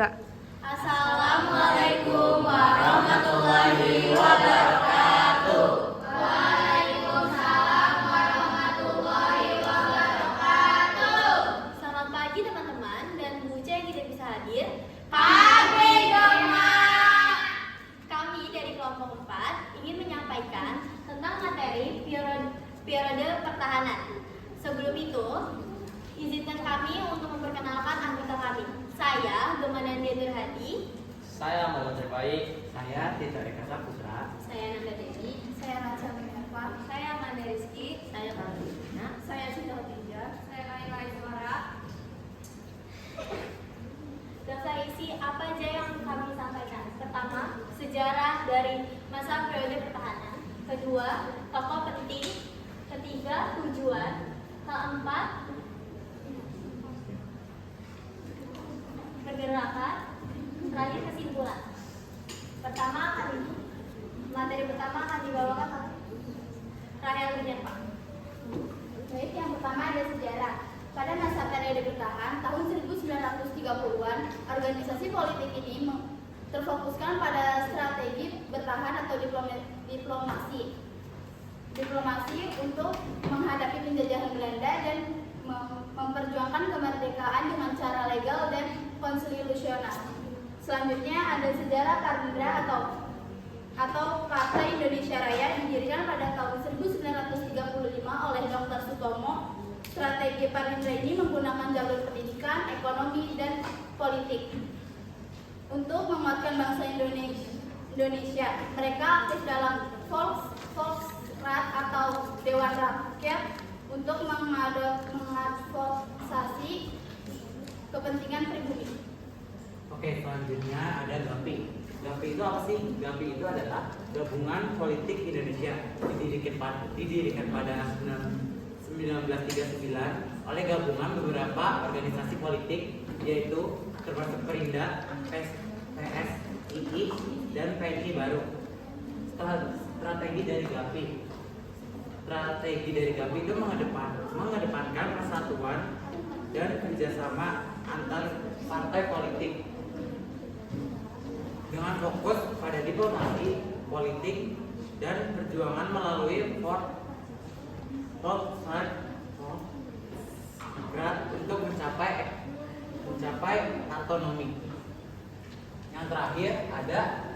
Assalamualaikum warahmatullahi wabarakatuh. Waalaikumsalam warahmatullahi wabarakatuh. Selamat pagi teman-teman dan Bu Uca yang tidak bisa hadir. Pagi Gema. Kami dari kelompok 4 ingin menyampaikan tentang materi periode pertahanan. Sebelum itu, izinkan kami untuk memperkenalkan anggota kami. Saya Gema Nandia Nurhadi. Saya Muhammad Terbaik. Saya Tita Eka Saputra. Saya Nanda Dewi. Saya Raja Minerva. Saya Amanda Rizky. Saya Karolina. Saya Cinta Tiga. Saya Laila Ismara. Daftar isi apa aja yang kami sampaikan? Pertama, sejarah dari masa periode pertahanan. Kedua, tokoh penting. Ketiga, tujuan. Keempat, pergerakan. Terakhir, kesimpulan. Materi pertama akan dibawakan oleh Rahel Minerva. Baik, yang pertama ada sejarah. Pada masa periode bertahan tahun 1930-an, organisasi politik ini terfokuskan pada strategi bertahan atau diplomasi untuk menghadapi penjajahan Belanda dan memperjuangkan kemerdekaan dengan cara legal dan konstitusional. Selanjutnya ada sejarah Parindra atau Partai Indonesia Raya didirikan pada tahun 1935 oleh Dr. Sutomo. Strategi Parindra ini menggunakan jalur pendidikan, ekonomi, dan politik untuk menguatkan bangsa Indonesia. Mereka aktif dalam Volksrat atau Dewan Rakyat untuk mengadvokasi kepentingan pribumi. Oke, selanjutnya ada GAPI. GAPI itu apa sih? GAPI itu adalah Gabungan Politik Indonesia, didirikan pada 1939 oleh gabungan beberapa organisasi politik, yaitu termasuk Perinda, PSII, dan PNI baru. Strategi dari GAPI itu mengedepankan persatuan dan kerjasama antar partai politik dengan fokus pada diplomasi, politik, dan perjuangan melalui Volksrat untuk mencapai autonomi. Yang terakhir ada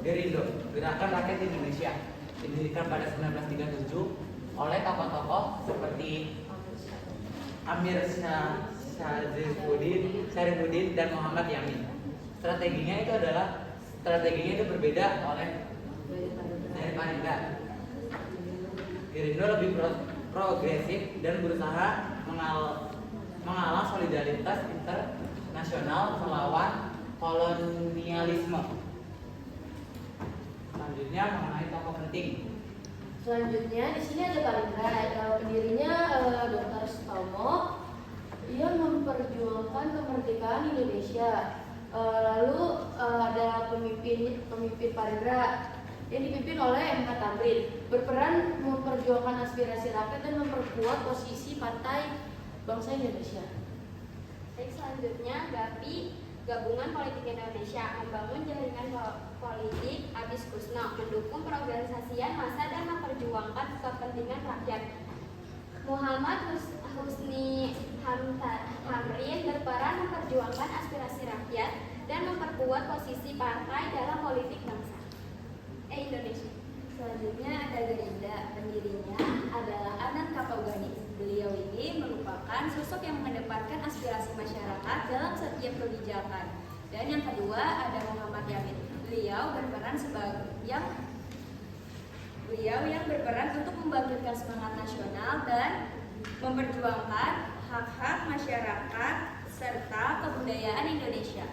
Gerindo, Gerakan Rakyat Indonesia, didirikan pada 1937 oleh tokoh-tokoh seperti Amir Syarifuddin dan Muhammad Yamin. Strateginya itu berbeda dari Parindra. Gerindo lebih progresif dan berusaha mengalah solidaritas internasional melawan kolonialisme. Selanjutnya mengenai tokoh penting. Selanjutnya di sini ada Parindra. Pendirinya Dr. Sutomo. Ia memperjuangkan kemerdekaan Indonesia. Lalu ada pemimpin Parindra yang dipimpin oleh M. Tamrin, berperan memperjuangkan aspirasi rakyat dan memperkuat posisi Partai Bangsa Indonesia. Baik, selanjutnya GAPI, Gabungan Politik Indonesia, membangun jaringan politik Abis Kusno, mendukung perorganisasian massa dan memperjuangkan kepentingan rakyat. Muhammad Husni Hamrin berperan memperjuangkan aspirasi rakyat dan memperkuat posisi partai dalam politik bangsa Indonesia. Selanjutnya ada Gerinda, pendirinya adalah Anand Kapaugani. Beliau ini merupakan sosok yang mengedepankan aspirasi masyarakat dalam setiap kebijakan. Dan yang kedua ada Muhammad Yamin. Beliau yang berperan untuk membangkitkan semangat nasional dan memperjuangkan hak-hak masyarakat serta kebudayaan Indonesia.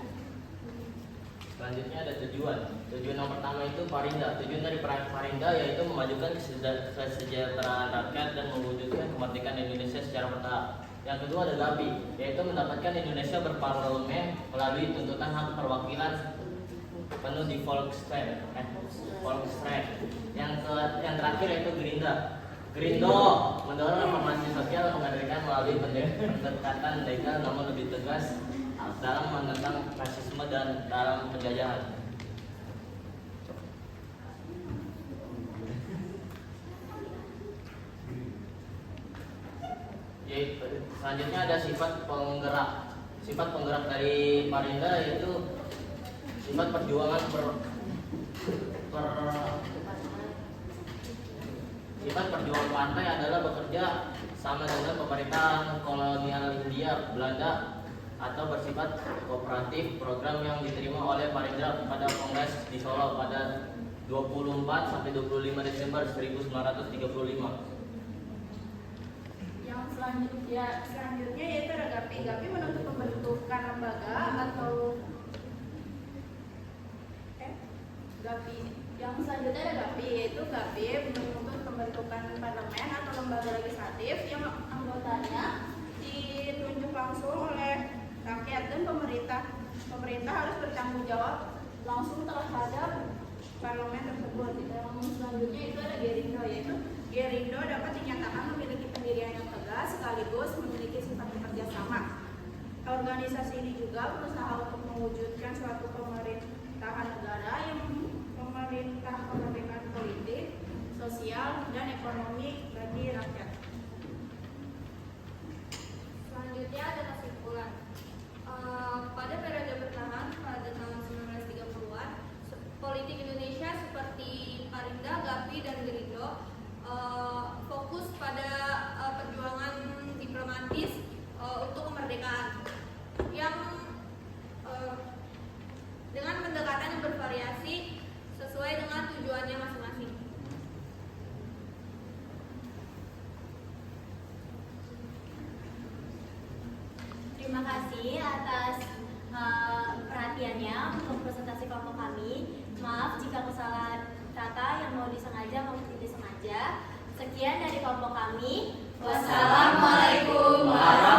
Selanjutnya ada tujuan. Tujuan yang pertama itu Parindra. Tujuan dari Parindra yaitu memajukan kesejahteraan rakyat dan mewujudkan kemerdekaan Indonesia secara bertahap. Yang kedua ada GAPI, yaitu mendapatkan Indonesia berparlemen melalui tuntutan hak perwakilan penuh di Volksrat. Yang terakhir yaitu Gerindo mendorong reformasi sosial menghadirkan melalui pendekatan legal namun lebih tegas dalam menentang rasisme dan dalam penjajahan. Selanjutnya ada sifat penggerak. Sifat penggerak dari Parinda yaitu sifat perjuangan sifat perjuangan partai adalah bekerja sama dengan pemerintahan kolonial Hindia Belanda atau bersifat kooperatif. Program yang diterima oleh Parinda pada Kongres di Solo pada 24 sampai 25 Desember 1935. Yang selanjutnya yaitu ada GAPI. GAPI menuntut pembentukan lembaga atau GAPI. Yang selanjutnya ada GAPI, yaitu GAPI menuntut pembentukan parlemen atau lembaga legislatif yang anggotanya ditunjuk langsung oleh rakyat dan pemerintah. Pemerintah harus bertanggung jawab langsung terhadap parlemen tersebut. Yang selanjutnya itu ada Gerindo, yaitu Gerindo dapat dinyatakan memiliki pendirian yang tegas sekaligus memiliki sifat bekerja sama. Organisasi ini juga berusaha untuk mewujudkan suatu pemerintahan negara yang memerintah kemerdekaan politik, sosial, dan ekonomi bagi rakyat. Selanjutnya ada kesimpulan. Pada periode bertahan pada tahun 1930-an, politik Indonesia seperti Parinda, GAPI, dan Gerindo fokus pada perjuangan diplomatis untuk kemerdekaan yang dengan pendekatan yang bervariasi sesuai dengan tujuannya masing-masing. Terima kasih atas perhatiannya untuk presentasi kelompok kami. Maaf jika kesalahan kata yang mau disengaja maupun tidak disengaja. Sekian dari kelompok kami. Wassalamualaikum warahmatullahi wabarakatuh.